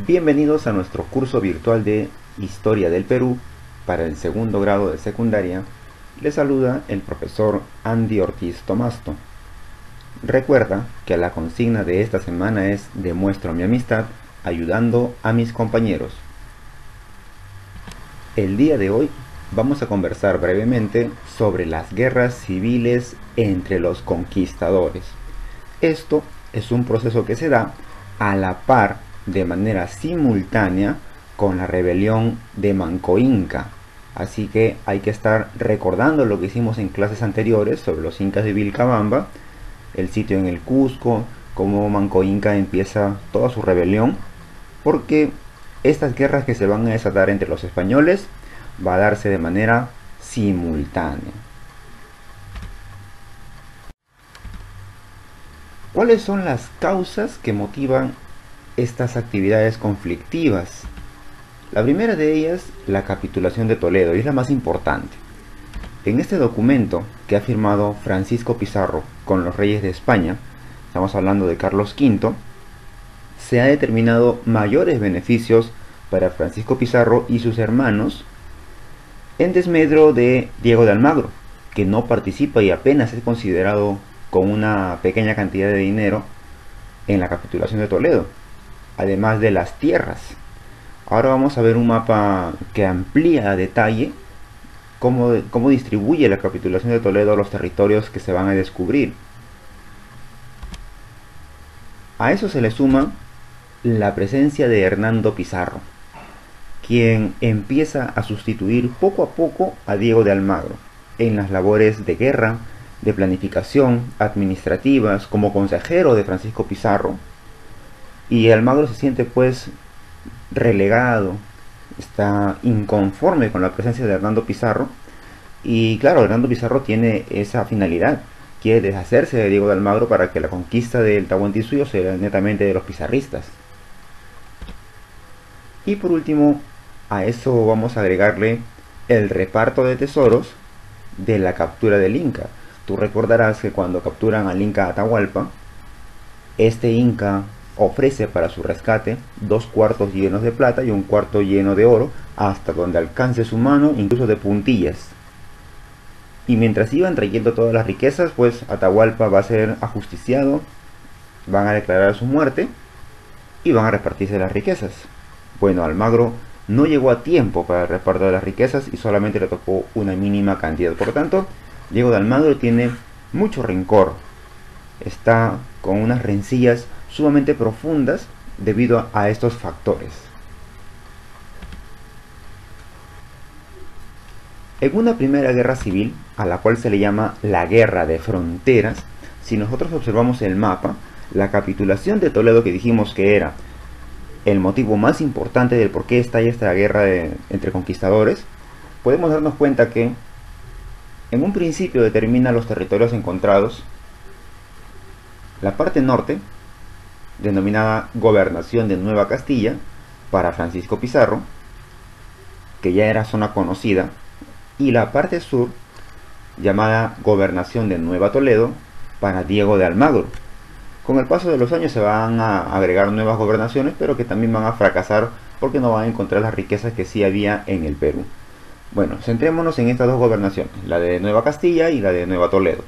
Bienvenidos a nuestro curso virtual de Historia del Perú para el segundo grado de secundaria. Les saluda el profesor Andy Ortiz Tomasto. Recuerda que la consigna de esta semana es demuestro mi amistad ayudando a mis compañeros. El día de hoy vamos a conversar brevemente sobre las guerras civiles entre los conquistadores. Esto es un proceso que se da a la par, de manera simultánea, con la rebelión de Manco Inca. Así que hay que estar recordando lo que hicimos en clases anteriores sobre los incas de Vilcabamba, el sitio en el Cusco, cómo Manco Inca empieza toda su rebelión, porque estas guerras que se van a desatar entre los españoles va a darse de manera simultánea. ¿Cuáles son las causas que motivan estas actividades conflictivas? La primera de ellas, la capitulación de Toledo, y es la más importante. En este documento que ha firmado Francisco Pizarro con los reyes de España, estamos hablando de Carlos V, se ha determinado mayores beneficios para Francisco Pizarro y sus hermanos en desmedro de Diego de Almagro, que no participa y apenas es considerado con una pequeña cantidad de dinero en la capitulación de Toledo, además de las tierras. Ahora vamos a ver un mapa que amplía a detalle cómo distribuye la capitulación de Toledo los territorios que se van a descubrir. A eso se le suma la presencia de Hernando Pizarro, quien empieza a sustituir poco a poco a Diego de Almagro en las labores de guerra, de planificación, administrativas, como consejero de Francisco Pizarro, y Almagro se siente pues relegado, está inconforme con la presencia de Hernando Pizarro, y claro, Hernando Pizarro tiene esa finalidad, quiere deshacerse de Diego de Almagro para que la conquista del Tahuantinsuyo sea netamente de los pizarristas. Y por último, a eso vamos a agregarle el reparto de tesoros de la captura del Inca. Tú recordarás que cuando capturan al Inca Atahualpa, este Inca ofrece para su rescate 2 cuartos llenos de plata y 1 cuarto lleno de oro, hasta donde alcance su mano, incluso de puntillas. Y mientras iban trayendo todas las riquezas, pues Atahualpa va a ser ajusticiado, van a declarar su muerte y van a repartirse las riquezas. Bueno, Almagro no llegó a tiempo para el reparto de las riquezas y solamente le tocó una mínima cantidad. Por lo tanto, Diego de Almagro tiene mucho rencor, está con unas rencillas sumamente profundas debido a estos factores. En una primera guerra civil, a la cual se le llama la Guerra de Fronteras, si nosotros observamos el mapa, la capitulación de Toledo, que dijimos que era el motivo más importante del por qué está esta guerra entre conquistadores, podemos darnos cuenta que en un principio determina los territorios encontrados. La parte norte, denominada Gobernación de Nueva Castilla, para Francisco Pizarro, que ya era zona conocida, y la parte sur, llamada Gobernación de Nueva Toledo, para Diego de Almagro. Con el paso de los años se van a agregar nuevas gobernaciones, pero que también van a fracasar porque no van a encontrar las riquezas que sí había en el Perú. Bueno, centrémonos en estas 2 gobernaciones, la de Nueva Castilla y la de Nueva Toledo.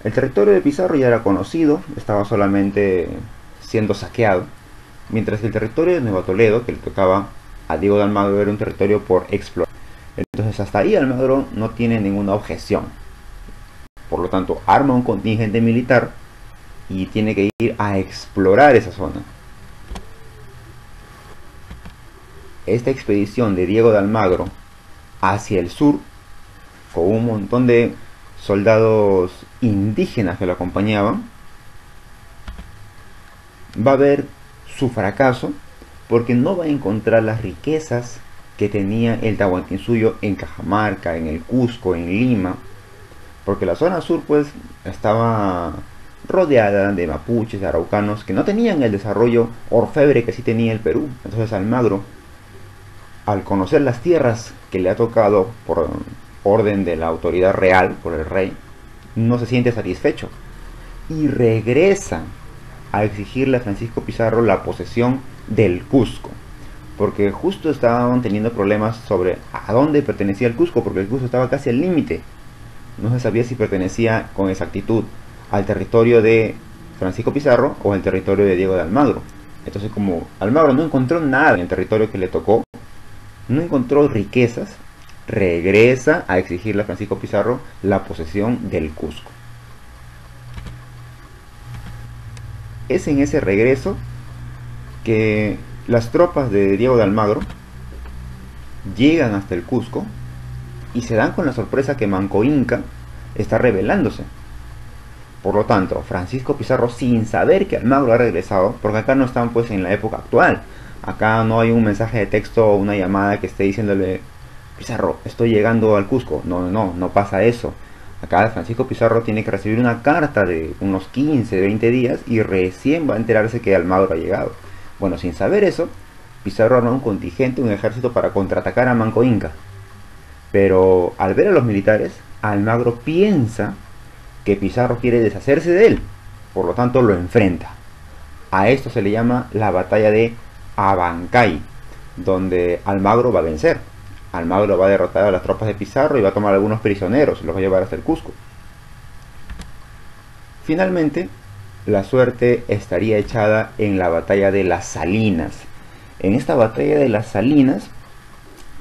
El territorio de Pizarro ya era conocido, estaba solamente siendo saqueado, mientras que el territorio de Nueva Toledo, que le tocaba a Diego de Almagro, era un territorio por explorar. Entonces hasta ahí Almagro no tiene ninguna objeción. Por lo tanto, arma un contingente militar y tiene que ir a explorar esa zona. Esta expedición de Diego de Almagro hacia el sur, con un montón de soldados indígenas que lo acompañaban, va a ver su fracaso porque no va a encontrar las riquezas que tenía el Tahuantinsuyo en Cajamarca, en el Cusco, en Lima, porque la zona sur pues estaba rodeada de mapuches, de araucanos, que no tenían el desarrollo orfebre que sí tenía el Perú. Entonces Almagro, al conocer las tierras que le ha tocado por orden de la autoridad real, por el rey, no se siente satisfecho y regresa a exigirle a Francisco Pizarro la posesión del Cusco, porque justo estaban teniendo problemas sobre a dónde pertenecía el Cusco, porque el Cusco estaba casi al límite. No se sabía si pertenecía con exactitud al territorio de Francisco Pizarro o al territorio de Diego de Almagro. Entonces, como Almagro no encontró nada en el territorio que le tocó, no encontró riquezas, regresa a exigirle a Francisco Pizarro la posesión del Cusco. Es en ese regreso que las tropas de Diego de Almagro llegan hasta el Cusco y se dan con la sorpresa que Manco Inca está rebelándose. Por lo tanto, Francisco Pizarro, sin saber que Almagro ha regresado, porque acá no están pues en la época actual, acá no hay un mensaje de texto o una llamada que esté diciéndole: Pizarro, estoy llegando al Cusco. No pasa eso. Acá Francisco Pizarro tiene que recibir una carta de unos 15, 20 días y recién va a enterarse que Almagro ha llegado. Bueno, sin saber eso, Pizarro arma un contingente, un ejército para contraatacar a Manco Inca. Pero al ver a los militares, Almagro piensa que Pizarro quiere deshacerse de él, por lo tanto lo enfrenta. A esto se le llama la batalla de Abancay, donde Almagro va a vencer. Almagro va a derrotar a las tropas de Pizarro y va a tomar algunos prisioneros, los va a llevar hasta el Cusco. Finalmente, la suerte estaría echada en la batalla de las Salinas. En esta batalla de las Salinas,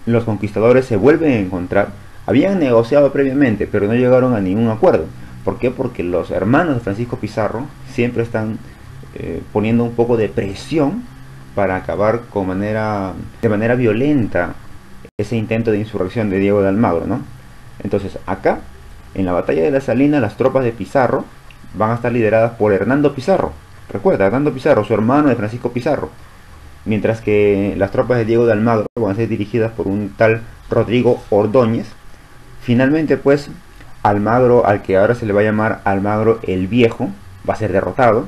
los conquistadores se vuelven a encontrar. Habían negociado previamente, pero no llegaron a ningún acuerdo. ¿Por qué? Porque los hermanos de Francisco Pizarro siempre están poniendo un poco de presión para acabar de manera violenta ese intento de insurrección de Diego de Almagro, ¿no? Entonces, acá, en la batalla de las Salinas, las tropas de Pizarro van a estar lideradas por Hernando Pizarro. Recuerda, Hernando Pizarro, su hermano de Francisco Pizarro. Mientras que las tropas de Diego de Almagro van a ser dirigidas por un tal Rodrigo Ordóñez. Finalmente, pues, Almagro, al que ahora se le va a llamar Almagro el Viejo, va a ser derrotado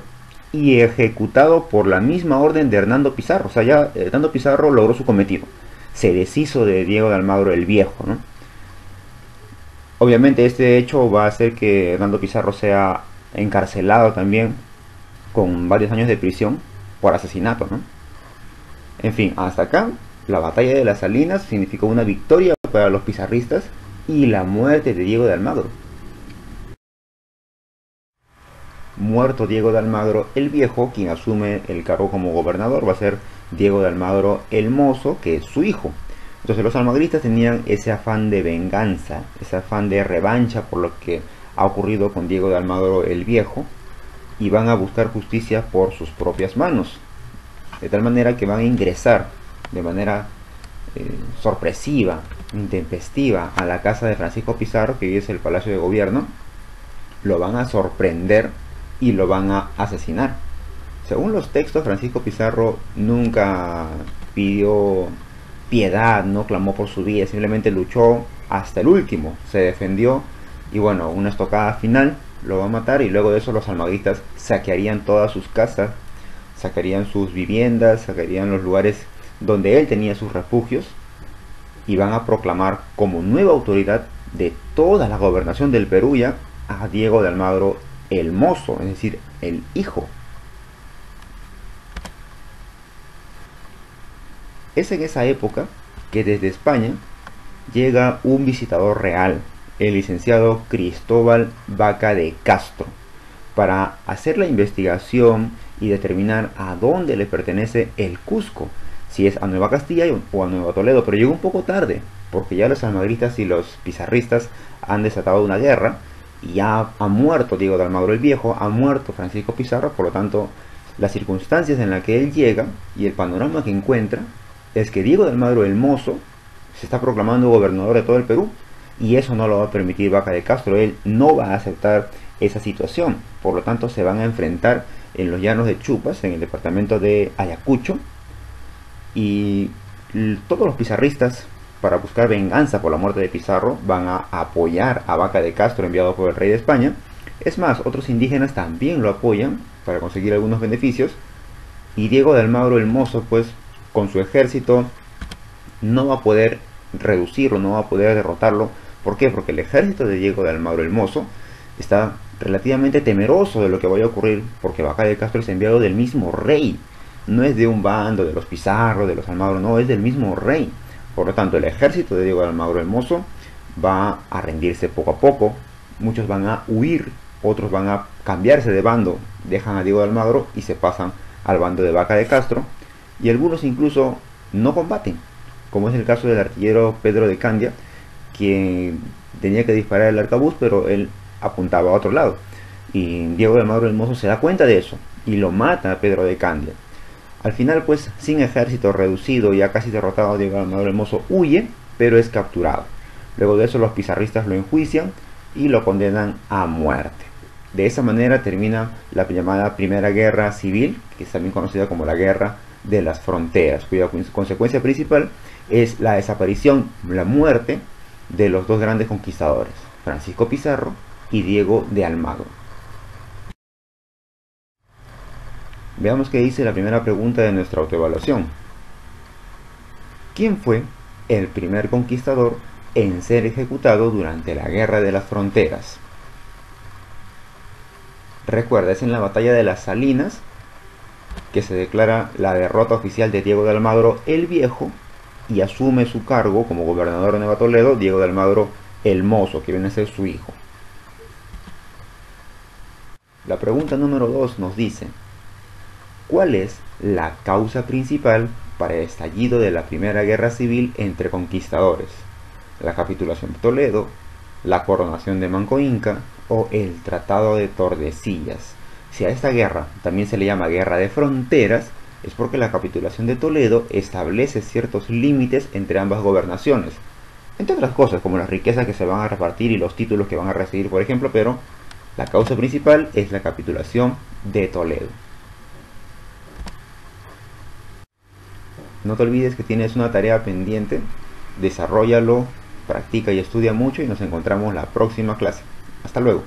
y ejecutado por la misma orden de Hernando Pizarro. O sea, ya Hernando Pizarro logró su cometido. Se deshizo de Diego de Almagro el Viejo, ¿no? Obviamente este hecho va a hacer que Hernando Pizarro sea encarcelado también con varios años de prisión por asesinato, ¿no? En fin, hasta acá la batalla de las Salinas significó una victoria para los pizarristas y la muerte de Diego de Almagro. Muerto Diego de Almagro el Viejo, quien asume el cargo como gobernador va a ser Diego de Almagro el Mozo, que es su hijo. Entonces los almagristas tenían ese afán de venganza, ese afán de revancha por lo que ha ocurrido con Diego de Almagro el Viejo, y van a buscar justicia por sus propias manos, de tal manera que van a ingresar de manera sorpresiva, intempestiva a la casa de Francisco Pizarro, que es el Palacio de Gobierno. Lo van a sorprender y lo van a asesinar. Según los textos, Francisco Pizarro nunca pidió piedad, no clamó por su vida, simplemente luchó hasta el último, se defendió y bueno, una estocada final lo va a matar, y luego de eso los almagristas saquearían todas sus casas, sacarían sus viviendas, sacarían los lugares donde él tenía sus refugios y van a proclamar como nueva autoridad de toda la gobernación del Perú ya a Diego de Almagro el Mozo, es decir, el hijo. Es en esa época que desde España llega un visitador real, el licenciado Cristóbal Vaca de Castro, para hacer la investigación y determinar a dónde le pertenece el Cusco, si es a Nueva Castilla o a Nueva Toledo. Pero llegó un poco tarde, porque ya los almagristas y los pizarristas han desatado una guerra y ya ha muerto Diego de Almagro el Viejo, ha muerto Francisco Pizarro. Por lo tanto, las circunstancias en las que él llega y el panorama que encuentra es que Diego de Almagro el Mozo se está proclamando gobernador de todo el Perú, y eso no lo va a permitir Vaca de Castro. Él no va a aceptar esa situación. Por lo tanto, se van a enfrentar en los llanos de Chupas, en el departamento de Ayacucho, y todos los pizarristas, para buscar venganza por la muerte de Pizarro, van a apoyar a Vaca de Castro, enviado por el rey de España. Es más, otros indígenas también lo apoyan para conseguir algunos beneficios, y Diego de Almagro el Mozo, pues con su ejército no va a poder reducirlo, no va a poder derrotarlo. ¿Por qué? Porque el ejército de Diego de Almagro el Mozo está relativamente temeroso de lo que vaya a ocurrir, porque Vaca de Castro es enviado del mismo rey, no es de un bando, de los Pizarro, de los Almagro, no, es del mismo rey. Por lo tanto, el ejército de Diego de Almagro el Mozo va a rendirse poco a poco, muchos van a huir, otros van a cambiarse de bando, dejan a Diego de Almagro y se pasan al bando de Vaca de Castro, y algunos incluso no combaten, como es el caso del artillero Pedro de Candia, quien tenía que disparar el arcabuz, pero él apuntaba a otro lado. Y Diego de Almagro el Mozo se da cuenta de eso y lo mata a Pedro de Candia. Al final, pues, sin ejército reducido, ya casi derrotado, Diego de Almagro el Mozo huye, pero es capturado. Luego de eso los pizarristas lo enjuician y lo condenan a muerte. De esa manera termina la llamada Primera Guerra Civil, que es también conocida como la Guerra de las Fronteras, cuya consecuencia principal es la desaparición, la muerte de los dos grandes conquistadores, Francisco Pizarro y Diego de Almagro. Veamos qué dice la primera pregunta de nuestra autoevaluación. ¿Quién fue el primer conquistador en ser ejecutado durante la Guerra de las Fronteras? Recuerda, es en la batalla de las Salinas que se declara la derrota oficial de Diego de Almagro el Viejo y asume su cargo como gobernador de Nueva Toledo Diego de Almagro el Mozo, que viene a ser su hijo. La pregunta número 2 nos dice: ¿cuál es la causa principal para el estallido de la Primera Guerra Civil entre conquistadores? ¿La capitulación de Toledo, la coronación de Manco Inca o el Tratado de Tordesillas? Si a esta guerra también se le llama Guerra de Fronteras, es porque la capitulación de Toledo establece ciertos límites entre ambas gobernaciones, entre otras cosas como las riquezas que se van a repartir y los títulos que van a recibir, por ejemplo, pero la causa principal es la capitulación de Toledo. No te olvides que tienes una tarea pendiente, desarróllalo, practica y estudia mucho y nos encontramos la próxima clase. Hasta luego.